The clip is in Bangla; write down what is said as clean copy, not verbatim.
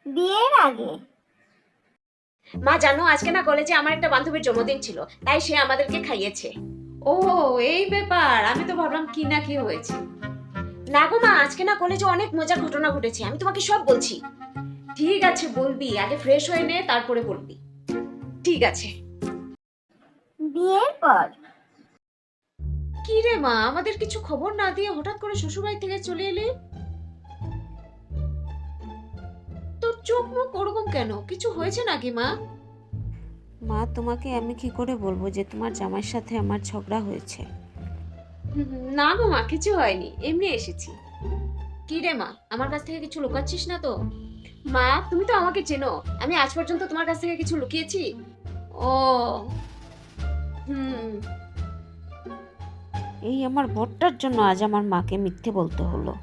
বিয়ের আগে। মা জানো, আজকে না কলেজে আমার একটা বান্ধবীর জন্মদিন ছিল, তাই সে আমাদেরকে খাইয়েছে। ও, এই ব্যাপার। আমি তো ভাবলাম কি না কি হয়েছে। না গো মা, আজকে না কলেজে অনেক মজার ঘটনা ঘটেছে, আমি তোমাকে সব বলছি। ঠিক আছে, বলবি। আগে ফ্রেশ হয়ে নে, তারপরে বলবি। ঠিক আছে। বিয়ের পর। কি রে মা, আমাদের কিছু খবর না দিয়ে হঠাৎ করে শ্বশুরবাড়ি থেকে চলে এলি? তোর চোখ মুখ ওরকম কেন? কিছু হয়েছে নাকি মা? মা, তোমাকে আমি কি করে বলবো যে তোমার জামাইয়ের সাথে আমার ঝগড়া হয়েছে? না গো মা, কিছু হয়নি, এমনি এসেছি। কি রে মা, আমার কাছ থেকে কিছু লুকাচ্ছিস না তো? মা, তুমি তো আমাকে চেনো, আমি আজ পর্যন্ত তোমার কাছ থেকে কিছু লুকিয়েছি? ও, হুম। এই আমার বরটার জন্য আজ আমার মাকে মিথ্যে বলতে হলো।